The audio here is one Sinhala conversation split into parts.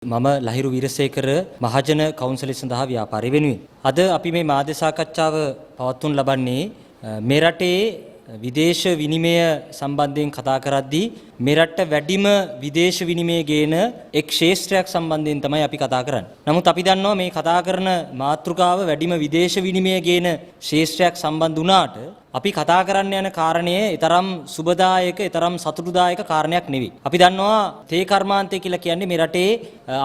මම ලහිරු වීරසේකර මහජන කවුන්සිලය සඳහා ව්‍යාපාරය වෙනුවෙන් අද අපි මේ මාධ්‍ය සාකච්ඡාව පවත්වනු ලබන්නේ මේ රටේ විදේශ විනිමය සම්බන්ධයෙන් කතා කරද්දී මේ රට වැඩිම විදේශ විනිමය ගේන එක් ක්ෂේත්‍රයක් සම්බන්ධයෙන් තමයි අපි කතා කරන්නේ. නමුත් අපි දන්නවා මේ කතා කරන මාතෘකාව වැඩිම විදේශ විනිමය ගේන ක්ෂේත්‍රයක් සම්බන්ධ වුණාට අපි කතා කරන්න යන කාරණය ඊතරම් සුබදායක ඊතරම් සතුටුදායක කාරණයක් නෙවෙයි. අපි දන්නවා තේ කර්මාන්තය කියලා කියන්නේ මේ රටේ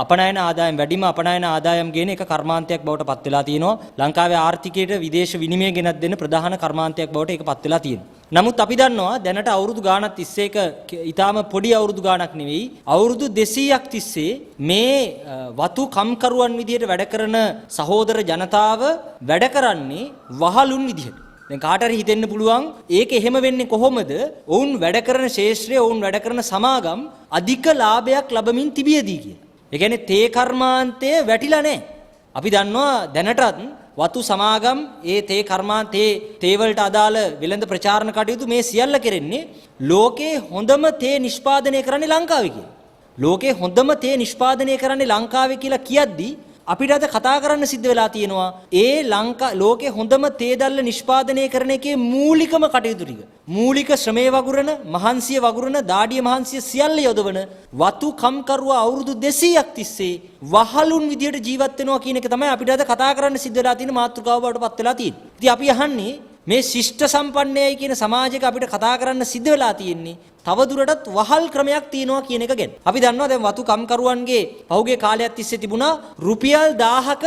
අපනයන ආදායම් වැඩිම අපනයන ආදායම් ගේන එක කර්මාන්තයක් බවට පත් වෙලා තියෙනවා. ලංකාවේ ආර්ථිකයට විදේශ විනිමය ගෙනත් දෙන ප්‍රධාන කර්මාන්තයක් බවට ඒක පත් වෙලා තියෙනවා. නමුත් අපි දන්නවා දැනට අවුරුදු ගාණක් තිස්සේ එක ඊටාම පොඩි අවුරුදු ගාණක් නෙවෙයි අවුරුදු 200ක් තිස්සේ මේ වතු කම්කරුවන් විදියට වැඩ කරන සහෝදර ජනතාව වැඩ කරන්නේ වහලුන් විදියට. දැන් කාට හරි හිතෙන්න පුළුවන් ඒක එහෙම වෙන්නේ කොහොමද? ඔවුන් වැඩ කරන ශේෂ්ත්‍රයේ ඔවුන් වැඩ කරන සමාගම් අධික ලාභයක් ලැබමින් තිබියදී කියලා. ඒ කියන්නේ තේ කර්මාන්තය වැටිලා නැහැ. අපි දන්නවා දැනටත් වතු සමාගම් ඒ තේ කර්මාන්තේ තේ වලට අදාළ වෙළඳ ප්‍රචාරණ කටයුතු මේ සියල්ල කෙරෙන්නේ ලෝකේ හොඳම තේ නිෂ්පාදනය කරන්නේ ලංකාවේ කියලා. ලෝකේ හොඳම තේ නිෂ්පාදනය කරන්නේ ලංකාවේ කියලා කියද්දී අපිට අද කතා කරන්න සිද්ධ වෙලා තියෙනවා ඒ ලෝකේ හොඳම තේ දැල්ල නිෂ්පාදනය කරන එකේ මූලිකම කටයුතු ටික. මූලික ශ්‍රමයේ වගුරන, මහන්සිය වගුරන, දාඩිය මහන්සිය සියල්ල යොදවන වතු කම්කරුවා අවුරුදු 200ක් තිස්සේ වහලුන් විදියට ජීවත් වෙනවා කියන එක තමයි අපිට අද කතා කරන්න සිද්ධ වෙලා තියෙන මාතෘකාව බවට පත් වෙලා තියෙන්නේ. ඉතින් අපි අහන්නේ මේ ශිෂ්ට සම්පන්නයයි කියන සමාජයක අපිට කතා කරන්න සිද්ධ වෙලා තියෙන්නේ තවදුරටත් වහල් ක්‍රමයක් තියෙනවා කියන එක ගැන. අපි දන්නවා දැන් වතු කම්කරුවන්ගේ පහුගිය කාලයක් තිස්සේ තිබුණා රුපියල් 1000ක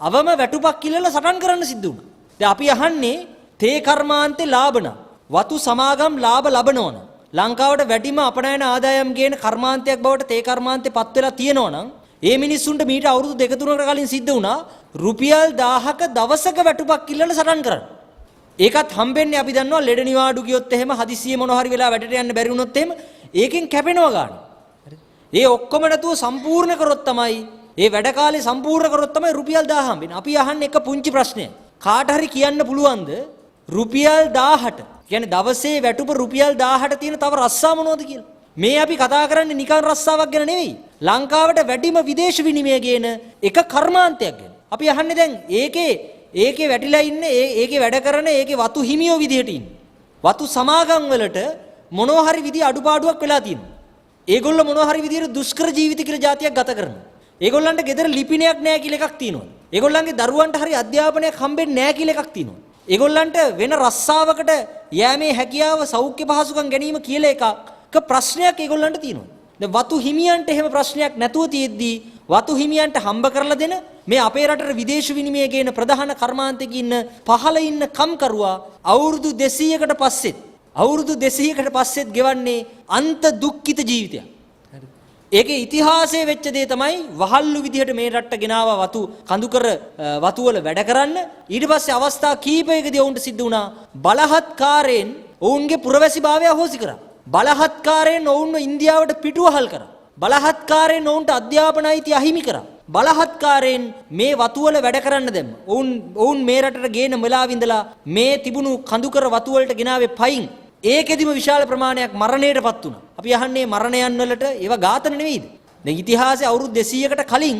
අවම වැටුපක් කිල්ලලා සටන් කරන්න සිද්ධ වුණා. දැන් අපි අහන්නේ තේ කර්මාන්තේ ලාභන වතු සමාගම් ලාභ ලබනවන ලංකාවට වැඩිම අපනයන ආදායම් ගේන කර්මාන්තයක් බවට තේ කර්මාන්තේ පත් වෙලා තියෙනවා නම් ඒ මිනිස්සුන්ට මීට අවුරුදු 2-3කට කලින් සිද්ධ වුණා රුපියල් 1000ක දවසක වැටුපක් කිල්ලලා සටන් කරන්න. ඒකත් හම්බෙන්නේ අපි දන්නවා ලෙඩ නිවාඩු ගියොත් එහෙම හදිසියෙ මොන හරි වෙලා වැඩට යන්න බැරි වුණොත් එහෙම ඒකෙන් කැපෙනවා ගන්න. ඒ ඔක්කොම නැතුව සම්පූර්ණ කරොත් තමයි ඒ වැඩ කාලේ සම්පූර්ණ කරොත් තමයි රුපියල් 1000 හම්බෙන්නේ. අපි අහන්නේ එක පුංචි ප්‍රශ්නයක්. කාට හරි කියන්න පුළුවන්ද රුපියල් 1000ට කියන්නේ දවසේ වැටුප රුපියල් 1000ට තියෙන තව රස්සා මොනවද කියලා? මේ අපි කතා කරන්නේ නිකන් රස්සාවක් ගැන නෙවෙයි. ලංකාවට වැඩිම විදේශ විනිමය ගේන එක කර්මාන්තයක් ගැන. අපි අහන්නේ දැන් ඒකේ වැටිලා ඉන්නේ ඒකේ වැඩ කරන ඒකේ වතු හිමියෝ විදිහට ඉන්නේ. වතු සමාගම් වලට මොනවා හරි විදිහ අඩුපාඩුවක් වෙලා තියෙනවා. ඒගොල්ලෝ මොනවා හරි විදිහට දුෂ්කර ජීවිත කියලා જાතියක් ගත කරනවා. ඒගොල්ලන්ට ගෙදර ලිපිනයක් නැහැ කියලා එකක් තියෙනවා. ඒගොල්ලන්ගේ දරුවන්ට හරි අධ්‍යාපනයක් හම්බෙන්නේ නැහැ කියලා එකක් තියෙනවා. ඒගොල්ලන්ට වෙන රස්සාවකට යෑමේ හැකියාව සෞඛ්‍ය පහසුකම් ගැනීම කියලා එකක ප්‍රශ්නයක් ඒගොල්ලන්ට තියෙනවා. දැන් වතු හිමියන්ට එහෙම ප්‍රශ්නයක් නැතුව තියෙද්දී වතු හිමියන්ට හම්බ කරලා දෙන මේ අපේ රටට විදේශ විනිමය ගේන ප්‍රධාන කර්මාන්තයක ඉන්න පහළ ඉන්න කම්කරුවා අවුරුදු 200කට පස්සෙත් ගෙවන්නේ අන්ත දුක්ඛිත ජීවිතයක්. ඒකේ ඉතිහාසයේ වෙච්ච දේ තමයි වහල්ලු විදිහට මේ රටට ගෙනාවා වතු කඳුකර වතු වල වැඩ කරන්න. ඊට පස්සේ අවස්ථා කීපයකදී ඔවුන්ට සිද්ධ වුණා බලහත්කාරයෙන් ඔවුන්ගේ පුරවැසිභාවය අහෝසි කරා. බලහත්කාරයෙන් ඔවුන්ව ඉන්දියාවට පිටුවහල් කරා. බලහත්කාරයෙන් ඔවුන්ට අධ්‍යාපන අයිති අහිමි කරා. බලහත්කාරයෙන් මේ වතු වල වැඩ කරන්න දැම්ම. ඔවුන් මේ රටට ගේන වෙලාව ඉඳලා මේ තිබුණු කඳුකර වතු වලට ගෙනාවේ පයින් ඒකෙදිම විශාල ප්‍රමාණයක් මරණයටපත් වුණා. අපි අහන්නේ මරණයන් වලට ඒවා ඝාතන නෙවෙයිද? දැන් ඉතිහාසයේ අවුරුදු 200කට කලින්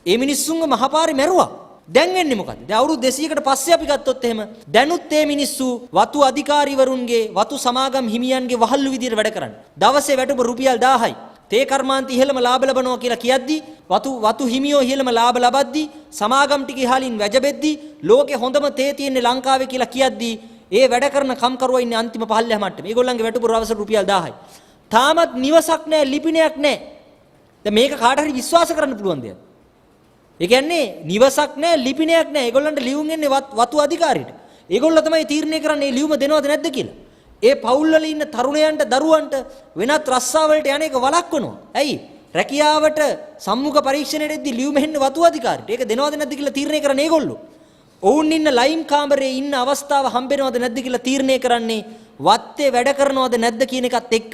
මේ මිනිස්සුන්ව මහපාරේ මැරුවා. දැන් වෙන්නේ මොකද? දැන් අවුරුදු 200කට පස්සේ අපි ගත්තොත් එහෙම දැනුත් මේ මිනිස්සු වතු අධිකාරීවරුන්ගේ වතු සමාගම් හිමියන්ගේ වහල්ලු විදියට වැඩ කරන්නේ. දවසේ වැටුප රුපියල් 1000යි. තේ කර්මාන්ත ඉහළම ලාභ ලබනවා කියලා කියද්දී වතු හිමියෝ ඉහළම ලාභ ලබද්දී සමාගම් ටික ඉහළින් වැජබෙද්දී ලෝකේ හොඳම තේ තියෙන්නේ ලංකාවේ කියලා කියද්දී ඒ වැඩ කරන කම්කරුවා ඉන්නේ අන්තිම පහළම මට්ටමේ. ඒගොල්ලන්ගේ වැටුප රවස රුපියල් 1000යි. තාමත් නිවසක් නැහැ, ලිපිනයක් නැහැ. දැන් මේක කාට හරි විශ්වාස කරන්න පුළුවන් දෙයක්. ඒ කියන්නේ නිවසක් නැහැ, ලිපිනයක් නැහැ. ඒගොල්ලන්ට ලියුම් එන්නේ වතු අධිකාරියට. ඒගොල්ලෝ තමයි තීරණය කරන්නේ මේ ලියුම දෙනවද නැද්ද කියලා. ඒ පවුල් වල ඉන්න තරුණයන්ට දරුවන්ට වෙනත් රස්සාවලට යන එක වළක්වනවා. ඇයි? රැකියාවට සම්මුඛ පරීක්ෂණයේදී ලියුම එන්නේ වතු අධිකාරියට. ඒක දෙනවද නැද්ද කියලා තීරණය කරන්නේ ඒගොල්ලෝ. ඔවුන් ඉන්න ලයිම් කාමරේ ඉන්න අවස්ථාව හම්බෙනවද නැද්ද කියලා තීරණය කරන්නේ වත්තේ වැඩ කරනවද නැද්ද කියන එකත් එක්ක.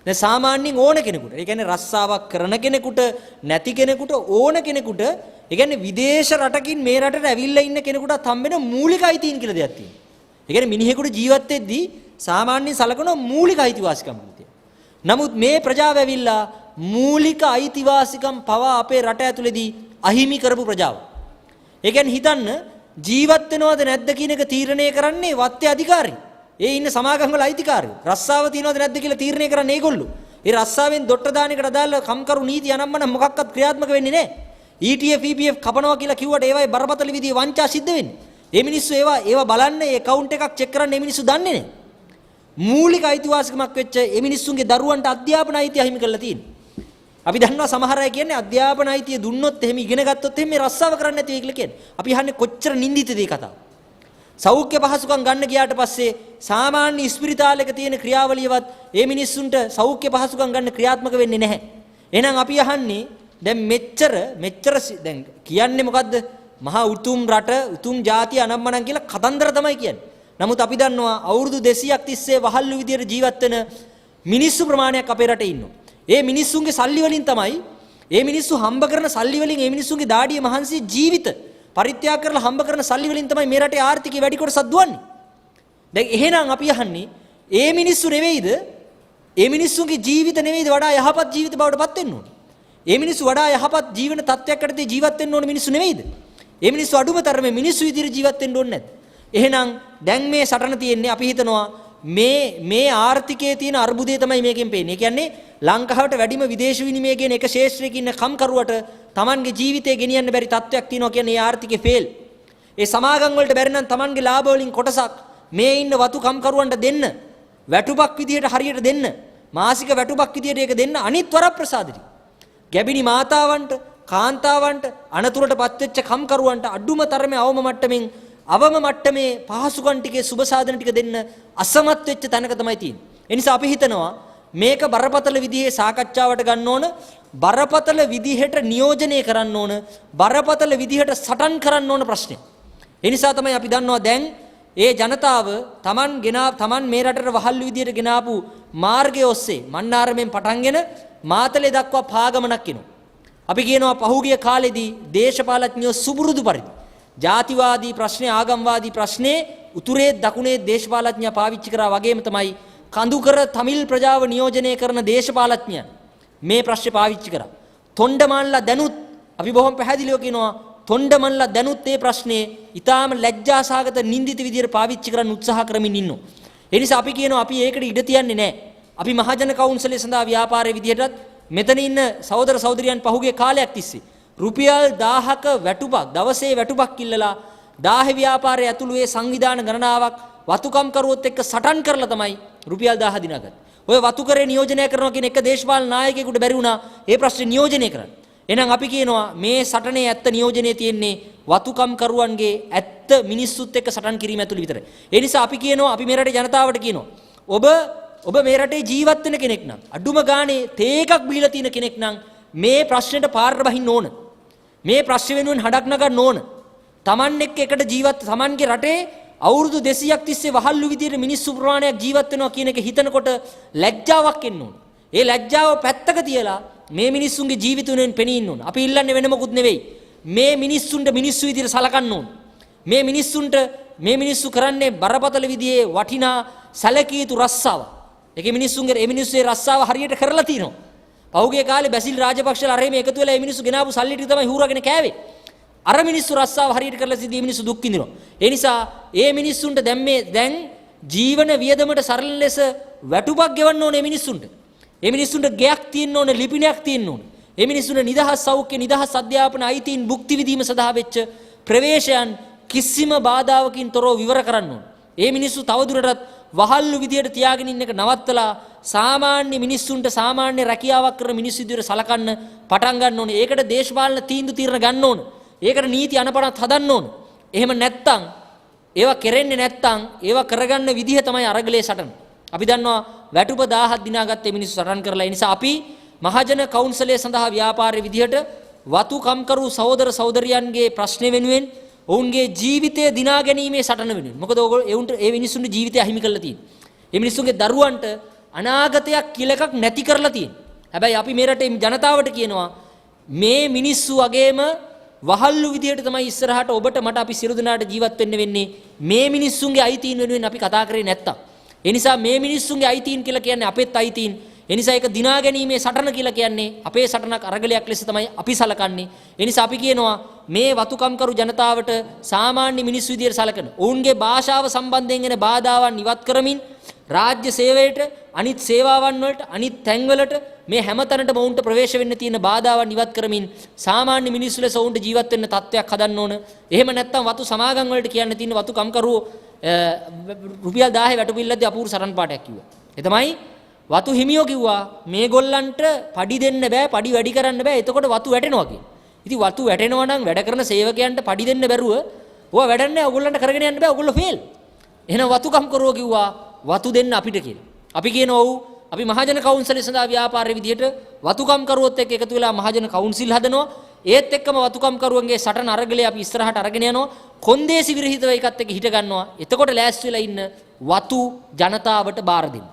දැන් සාමාන්‍යයෙන් ඕන කෙනෙකුට, ඒ කියන්නේ රස්සාවක් කරන කෙනෙකුට, නැති කෙනෙකුට, ඕන කෙනෙකුට, ඒ කියන්නේ විදේශ රටකින් මේ රටට ඇවිල්ලා ඉන්න කෙනෙකුටත් හම්බෙන මූලික අයිතීන් කියලා දෙයක් තියෙනවා. ඒ කියන්නේ මිනිහෙකුට ජීවත් වෙද්දී සාමාන්‍යයෙන් සලකන මූලික අයිතිවාසිකම් තියෙනවා. නමුත් මේ ප්‍රජාව ඇවිල්ලා මූලික අයිතිවාසිකම් පවා අපේ රට ඇතුළේදී අහිමි කරපු ප්‍රජාව. ඒ කියන්නේ හිතන්න ජීවත් වෙනවද නැද්ද කියන එක තීරණය කරන්නේ වත්තේ අධිකාරී. ඒ ඉන්න සමාගම් වල අයිතිකාරයෝ. රස්සාව තියනවද නැද්ද කියලා තීරණය කරන්නේ ඒගොල්ලෝ. ඒ රස්සාවෙන් දොට්ට දාන එකට අදාළ කම්කරු නීති අනම්මන මොකක්වත් ක්‍රියාත්මක වෙන්නේ නැහැ. ETF EPF කපනවා කියලා කිව්වට ඒවයි බරපතල විදිහේ වංචා සිද්ධ වෙන්නේ. මේ මිනිස්සු ඒවා බලන්න ඒ account එකක් check කරන්න මේ මිනිස්සු දන්නේ නැහැ. මූලික අයිතිවාසිකමක් වෙච්ච මේ මිනිස්සුන්ගේ දරුවන්ට අධ්‍යාපන අයිතිය අහිමි කරලා තියෙනවා. අපි දන්නවා සමහර අය කියන්නේ අධ්‍යාපන අයිතිය දුන්නොත් එහෙම ඉගෙන ගත්තොත් එහෙම මේ රස්සාව කරන්න නැති වෙයි කියලා කියන්නේ. අපි අහන්නේ කොච්චර නිඳිතද මේ කතාව. සෞඛ්‍ය පහසුකම් ගන්න ගියාට පස්සේ සාමාන්‍ය ස්පිරිතාලයක තියෙන ක්‍රියාවලියවත් මේ මිනිස්සුන්ට සෞඛ්‍ය පහසුකම් ගන්න ක්‍රියාත්මක වෙන්නේ නැහැ. එහෙනම් අපි අහන්නේ දැන් මෙච්චර දැන් කියන්නේ මොකද්ද? මහා උතුම් රට උතුම් ජාතිය අනම්මනම් කියලා කතන්දර තමයි කියන්නේ. නමුත් අපි දන්නවා අවුරුදු 200ක් තිස්සේ වහල්ලු විදියට ජීවත් වෙන මිනිස්සු ප්‍රමාණයක් අපේ රටේ ඉන්නවා. ඒ මිනිස්සුන්ගේ සල්ලි වලින් තමයි මේ මිනිස්සු හම්බ කරන සල්ලි වලින් මේ මිනිස්සුන්ගේ දාඩිය මහන්සිය ජීවිත පරිත්‍යාග කරලා හම්බ කරන සල්ලි වලින් තමයි මේ රටේ ආර්ථිකය වැඩි කොටසක් දුවන්නේ. දැන් එහෙනම් අපි අහන්නේ මේ මිනිස්සු නෙවෙයිද? මේ මිනිස්සුන්ගේ ජීවිත නෙවෙයිද වඩා යහපත් ජීවිත බවට පත් වෙන්න ඕනේ? මේ මිනිස්සු වඩා යහපත් ජීවන තත්ත්වයක් යටතේ ජීවත් වෙන්න ඕන මිනිස්සු නෙවෙයිද? මේ මිනිස්සු අඩුම තරමේ මිනිස්සු විදිහට ජීවත් වෙන්න ඕනේ නැද්ද? එහෙනම් දැන් මේ සටන තියෙන්නේ අපි හිතනවා මේ ආර්ථිකයේ තියෙන අර්බුදය තමයි මේකෙන් පේන්නේ. ඒ කියන්නේ ලංකාවට වැඩිම විදේශ විනිමය කියන එක ශේෂ්ත්‍රයක ඉන්න කම්කරුවට Tamanගේ ජීවිතය ගෙනියන්න බැරි තත්ත්වයක් තියෙනවා කියන්නේ මේ ආර්ථිකේ ෆේල්. ඒ සමාගම් වලට බැරි නම් Tamanගේ ලාභ වලින් කොටසක් මේ ඉන්න වතු කම්කරුවන්ට දෙන්න. වැටුපක් විදිහට හරියට දෙන්න. මාසික වැටුපක් විදිහට ඒක දෙන්න අනිත් වරප්‍රසාදිතයි. ගැබිනි මාතාවන්ට කාන්තාවන්ට අනතුරටපත් වෙච්ච කම්කරුවන්ට අඩුම තරමේ අවම මට්ටමේ පහසුකම් ටිකේ සුබ සාධන ටික දෙන්න අසමත් වෙච්ච තැනක තමයි තියෙන්නේ. ඒ නිසා අපි හිතනවා මේක බරපතල විදිහේ සාකච්ඡාවට ගන්න ඕන, බරපතල විදිහට නියෝජනය කරන්න ඕන, බරපතල විදිහට සටන් කරන්න ඕන ප්‍රශ්නේ. ඒ නිසා තමයි අපි දන්නවා දැන් ඒ ජනතාව තමන් මේ රටට වහල් විදිහට ගෙනාපු මාර්ගය ඔස්සේ මන්නාරමෙන් පටන්ගෙන මාතලේ දක්වා පාගමනක් වෙනවා. අපි කියනවා පහුගිය කාලෙදී දේශපාලඥයෝ සුබුරුදු පරිදි ජාතිවාදී ප්‍රශ්නේ ආගම්වාදී ප්‍රශ්නේ උතුරේ දකුණේ දේශපාලඥයා පාවිච්චි කරා වගේම තමයි කඳුකර තමිල් ප්‍රජාව නියෝජනය කරන දේශපාලඥයන් මේ ප්‍රශ්නේ පාවිච්චි කරා. තොණ්ඩමන්ලා දැනුත් අපි බොහොම පැහැදිලිව කියනවා තොණ්ඩමන්ලා දැනුත් මේ ප්‍රශ්නේ ඊටාම ලැජ්ජාසහගත නිඳිත විදියට පාවිච්චි කරන්න උත්සාහ කරමින් ඉන්නවා. ඒ නිසා අපි කියනවා අපි ඒකට ඉඩ තියන්නේ නැහැ. අපි මහජන කවුන්සිලේ සඳහා ව්‍යාපාරයේ විදියටත් මෙතන ඉන්න සහෝදර සහෝදරියන් පහුගිය කාලයක් තිස්සේ රුපියල් 1000ක වැටුපක් දවසේ වැටුපක් ඉල්ලලා 1000 ව්‍යාපාරයේ ඇතුළු ඒ සංවිධාන ගණනාවක් වතුකම් කරුවොත් එක්ක සටන් කරලා තමයි රුපියල් 1000 දිනාගත්තේ. ඔය වතුකරේ නියෝජනය කරනවා කියන එක දේශපාලන නායකයෙකුට බැරි වුණා ඒ ප්‍රශ්නේ නියෝජනය කරන්න. එහෙනම් අපි කියනවා මේ සටනේ ඇත්ත නියෝජනයේ තියෙන්නේ වතුකම් කරුවන්ගේ ඇත්ත මිනිස්සුත් එක්ක සටන් කිරීම ඇතුළේ විතරයි. ඒ නිසා අපි කියනවා අපි මේ රටේ ජනතාවට කියනවා ඔබ මේ රටේ ජීවත් වෙන කෙනෙක් නම් අඩුම ගානේ තේ එකක් බීලා තියෙන කෙනෙක් නම් මේ ප්‍රශ්නෙට පාරට බහින්න ඕන. මේ ප්‍රශ්න වෙනුවෙන් හඩක් නගන්න ඕන. Taman එක්ක එකට ජීවත් Tamanගේ රටේ අවුරුදු 200ක් තිස්සේ වහල්ලු විදියට මිනිස්සු ප්‍රමාණයක් ජීවත් වෙනවා කියන එක හිතනකොට ලැජ්ජාවක් එන්න ඕන. ඒ ලැජ්ජාව පැත්තක තියලා මේ මිනිස්සුන්ගේ ජීවිත වෙනුවෙන් පෙනී ඉන්න ඕන. අපි ඉල්ලන්නේ වෙන මොකුත් නෙවෙයි. මේ මිනිස්සුන්ට මිනිස්සු විදියට සලකන්න ඕන. මේ මිනිස්සු කරන්නේ බරපතල විදියේ වටිනා සැලකිය යුතු රස්සාව. ඒකේ මිනිස්සුගේ රස්සාව හරියට කරලා තිනවා. පහුගිය කාලේ බැසිල් රාජපක්ෂලා අරේ මේ එකතු වෙලා මේ මිනිස්සු ගෙනාවු සල්ලි ටික තමයි හූරගෙන කෑවේ. අර මිනිස්සු රස්සාව හරියට කරලා සිටී මිනිස්සු දුක් විඳිනවා. ඒ නිසා ඒ මිනිස්සුන්ට දැන් ජීවන වියදමට සරල ලෙස වැටුපක් ගෙවන්න ඕනේ මිනිස්සුන්ට. ඒ මිනිස්සුන්ට ගෙයක් තියෙන්න ඕනේ, ලිපිණයක් තියෙන්න ඕනේ. ඒ මිනිස්සුන්ට නිදහස් සෞඛ්‍ය, නිදහස් අධ්‍යාපන අයිතීන් භුක්ති විඳීම සඳහා වෙච්ච ප්‍රවේශයන් කිසිම බාධාවකින් තොරව විවර කරන්න ඕනේ. ඒ මිනිස්සු තවදුරටත් වහල්ලු විදියට තියාගෙන ඉන්න එක නවත්තලා සාමාන්‍ය මිනිස්සුන්ට සාමාන්‍ය රැකියාවක් කරන මිනිස්සු විදියට සලකන්න පටන් ගන්න ඕනේ. ඒකට දේශපාලන තීරණ ගන්න ඕනේ. ඒකට නීති අනපනත් හදන්න ඕනේ. එහෙම නැත්තම් ඒවා කෙරෙන්නේ නැත්තම් ඒවා කරගන්න විදිහ තමයි අරගලේ සටන. අපි දන්නවා වැටුප 1000ක් දිනාගත්තේ මිනිස්සු සටන් කරලා. ඒ නිසා අපි මහජන කවුන්සිලය සඳහා ව්‍යාපාරයේ විදිහට වතු කම්කරු සහෝදර සහෝදරියන්ගේ ප්‍රශ්න වෙනුවෙන් ඔවුන්ගේ ජීවිතය දිනා ගැනීමේ සටන වෙනුවෙන්. මොකද ඒ මිනිස්සුන්ගේ ජීවිතය අහිමි කරලා තියෙනවා. ඒ මිනිස්සුන්ගේ දරුවන්ට අනාගතයක් කියලා එකක් නැති කරලා තියෙනවා. හැබැයි අපි මේ රටේ ජනතාවට කියනවා මේ මිනිස්සු වගේම වහල්ලු විදියට තමයි ඉස්සරහට ඔබට මට අපි සියලු දෙනාට ජීවත් වෙන්න වෙන්නේ. මේ මිනිස්සුන්ගේ අයිතීන් වෙනුවෙන් අපි කතා කරේ නැත්තම්. ඒ නිසා මේ මිනිස්සුන්ගේ අයිතීන් කියලා කියන්නේ අපෙත් අයිතීන්. ඒ නිසා ඒක දිනා ගැනීමේ සටන කියලා කියන්නේ අපේ සටනක් අරගලයක් ලෙස තමයි අපි සලකන්නේ. ඒ නිසා අපි කියනවා මේ වතුකම්කරු ජනතාවට සාමාන්‍ය මිනිස් විදියට සලකන ඔවුන්ගේ භාෂාව සම්බන්ධයෙන් එන බාධාවන් ඉවත් කරමින් රාජ්‍ය සේවයට අනිත් සේවාවන් වලට අනිත් තැන්වලට මේ හැමතැනටම ඔවුන්ට ප්‍රවේශ වෙන්න තියෙන බාධාවන් ඉවත් කරමින් සාමාන්‍ය මිනිස්සු ලෙස ඔවුන්ට ජීවත් වෙන්න තත්ත්වයක් හදන්න ඕන. එහෙම නැත්නම් වතු සමාගම් වලට කියන්න තියෙන වතුකම්කරුවෝ රුපියල් 1000 වැටුපිල්ලක්දී අපූර්ව සරණ පාඩයක් කිව්වා. ඒ තමයි වතු හිමියෝ කිව්වා මේගොල්ලන්ට පඩි දෙන්න බෑ, පඩි වැඩි කරන්න බෑ. එතකොට වතු වැටෙනවා කියලා. ඉතින් වතු වැටෙනවා නම් වැඩ කරන සේවකයන්ට පඩි දෙන්න බැරුව ඕවා වැඩන්නේ ඔයගොල්ලන්ට කරගෙන යන්න බෑ. ඔයගොල්ලෝ ෆේල්. එහෙනම් වතුකම්කරුවෝ කිව්වා වතු දෙන්න අපිට කියලා. අපි කියනවා ඔව් අපි මහජන කවුන්සිලය සඳහා ව්‍යාපාර විදියට වතුකම්කරුවොත් එක්ක එකතු වෙලා මහජන කවුන්සිල් හදනවා. ඒත් එක්කම වතුකම්කරුවන්ගේ සටන අරගලේ අපි ඉස්සරහට අරගෙන යනවා. කොන්දේසි විරහිතව ඒකත් එක්ක හිට ගන්නවා. එතකොට ලෑස්ති වෙලා ඉන්න වතු ජනතාවට බාර දෙන්න.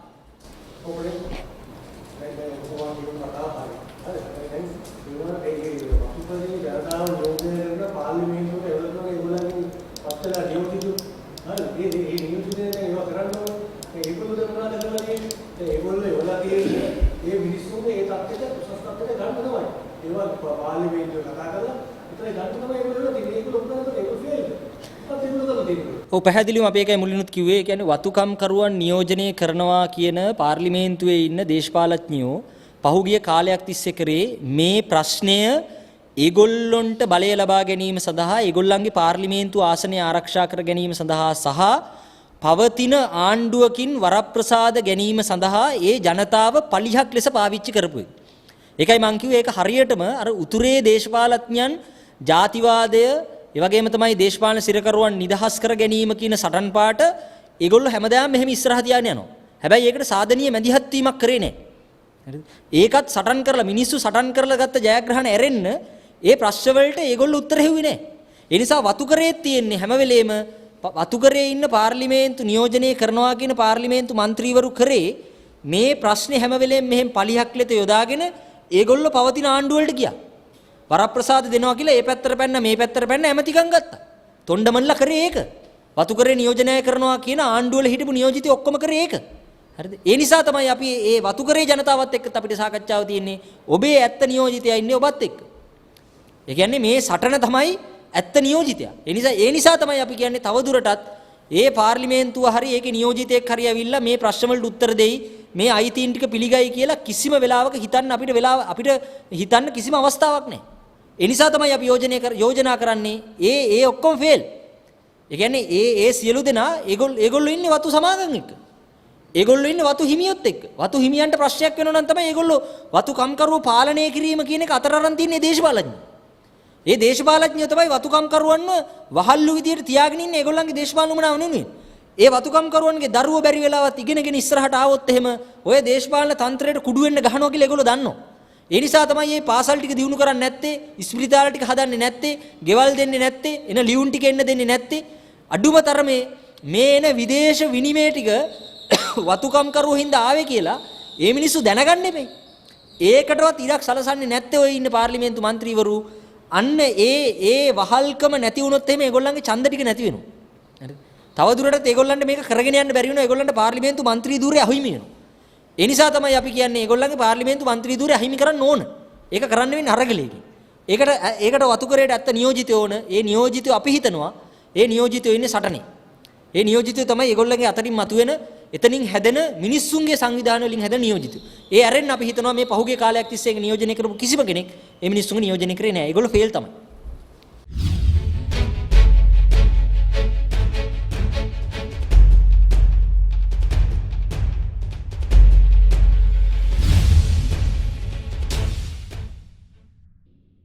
ඔව් පැහැදිලිවම අපි ඒකයි මුලිනුත් කිව්වේ. ඒ කියන්නේ වතුකම්කරුවන් නියෝජනය කරනවා කියන පාර්ලිමේන්තුවේ ඉන්න දේශපාලඥයෝ පහුගිය කාලයක් තිස්සේ කරේ මේ ප්‍රශ්නය ඒගොල්ලොන්ට බලය ලබා ගැනීම සඳහා ඒගොල්ලන්ගේ පාර්ලිමේන්තු ආසනය ආරක්ෂා කර ගැනීම සඳහා සහ පවතින ආණ්ඩුවකින් වරප්‍රසාද ගැනීම සඳහා ඒ ජනතාව පලිහක් ලෙස පාවිච්චි කරපු එක. ඒකයි මං කිව්වේ ඒක හරියටම අර උතුරේ දේශපාලඥයන් ජාතිවාදය ඒ වගේම තමයි දේශපාලන සිරකරුවන් නිදහස් කර ගැනීම කියන සටන් පාට ඒගොල්ලෝ හැමදාම මෙහෙම ඉස්සරහ තියාගෙන යනවා. හැබැයි ඒකට සාධනීය මැදිහත් වීමක් කරේ නැහැ. හරිද? ඒකත් සටන් කරලා මිනිස්සු සටන් කරලා ගත්ත ජයග්‍රහණ ඇරෙන්න ඒ ප්‍රශ්න වලට ඒගොල්ලෝ උත්තර හෙව්වේ නැහැ. ඒ නිසා වතුකරේ තියෙන්නේ හැම වෙලේම වතුකරේ ඉන්න පාර්ලිමේන්තු නියෝජනය කරනවා කියන පාර්ලිමේන්තු മന്ത്രിවරු කරේ මේ ප්‍රශ්නේ හැම වෙලේම මෙහෙම පලිහක් ලෙත යොදාගෙන ඒගොල්ලෝ පවතින ආණ්ඩුව වලට ගියා. වරප්‍රසාද දෙනවා කියලා ඒ පැත්තට පැන්න මේ පැත්තට පැන්න ඇමතිකම් ගත්තා. තොණ්ඩමන්ලා කරේ ඒක. වතුකරේ නියෝජනය කරනවා කියන ආණ්ඩුව වල හිටපු නියෝජිතයෝ ඔක්කොම කරේ ඒක. හරිද? ඒ නිසා තමයි අපි මේ වතුකරේ ජනතාවත් එක්ක අපිට සාකච්ඡාව තියෙන්නේ. ඔබේ ඇත්ත නියෝජිතයා ඉන්නේ ඔබත් එක්ක. ඒ කියන්නේ මේ සටන තමයි ඇත්ත නියෝජිතයා. ඒ නිසා තමයි අපි කියන්නේ තවදුරටත් ඒ පාර්ලිමේන්තුව හරි ඒකේ නියෝජිතයෙක් හරි ඇවිල්ලා මේ ප්‍රශ්න වලට උත්තර දෙයි. මේ අයිතීන් ටික පිළිගයි කියලා කිසිම වෙලාවක හිතන්න අපිට හිතන්න කිසිම අවස්ථාවක් නැහැ. ඒ නිසා තමයි අපි යෝජනා කරන්නේ ඒ ඔක්කොම ෆේල්. ඒ කියන්නේ ඒ සියලු දෙනා ඒගොල්ලෝ ඉන්නේ වතු සමාගම් එක්ක. ඒගොල්ලෝ ඉන්නේ වතු හිමියොත් එක්ක. වතු හිමියන්ට ප්‍රශ්නයක් වෙනවා නම් තමයි ඒගොල්ලෝ වතු කම්කරුව පාලනය කිරීම කියන එක අතර අරන් තියන්නේ දේශපාලඥයෝ. ඒ දේශපාලඥයෝ තමයි වතු කම්කරුවන්ව වහල්ලු විදියට තියාගෙන ඉන්නේ ඒගොල්ලන්ගේ දේශපාලන උමනාව නෙවෙයි. ඒ වතුකම්කරුවන්ගේ දරුවෝ බැරි වෙලාවත් ඉගෙනගෙන ඉස්සරහට ආවොත් එහෙම ඔය දේශපාලන තන්ත්‍රයට කුඩු වෙන්න ගහනවා කියලා ඒගොල්ලෝ දන්නවා. ඒ නිසා තමයි මේ පාසල් ටික දිනු කරන්නේ නැත්තේ, ස්පිරිතාල ටික හදන්නේ නැත්තේ, ගෙවල් දෙන්නේ නැත්තේ, එන ලියුම් ටික එන්න දෙන්නේ නැත්තේ. අඩුම තරමේ මේ එන විදේශ විනිමය ටික වතුකම්කරුවෝ හින්දා ආවේ කියලා ඒ මිනිස්සු දැනගන්න එපේ. ඒකටවත් ඉඩක් සලසන්නේ නැත්තේ ඔය ඉන්න පාර්ලිමේන්තු മന്ത്രിවරු. අන්න ඒ වහල්කම නැති වුණොත් එහෙම ඒගොල්ලන්ගේ ඡන්ද ටික නැති වෙනවා. හරිද? තවදුරටත් ඒගොල්ලන්ට මේක කරගෙන යන්න බැරි වෙනවා. ඒගොල්ලන්ට පාර්ලිමේන්තු മന്ത്രി ධූරය අහිමි වෙනවා. ඒ නිසා තමයි අපි කියන්නේ ඒගොල්ලන්ගේ පාර්ලිමේන්තු മന്ത്രി ධූරය අහිමි කරන්න ඕන. ඒක කරන්න වෙන්නේ අරගලයකින්. ඒකට වතුකරයට ඇත්ත නියෝජිතයෝ ඕන. ඒ නියෝජිතයෝ අපි හිතනවා ඒ නියෝජිතයෝ ඉන්නේ සටනේ. ඒ නියෝජිතයෝ තමයි ඒගොල්ලන්ගේ අතරින් මතුවෙන එතනින් හැදෙන මිනිස්සුන්ගේ සංවිධාන වලින් හැදෙන නියෝජිතයෝ. ඒ ඇරෙන්න අපි හිතනවා මේ පහුගිය කාලයක් තිස්සේ නියෝජනය කරපු කිසිම කෙනෙක් ඒ මිනිස්සුන්ව නියෝජනය කරේ නැහැ. ඒගොල්ලෝ ෆේල් තමයි.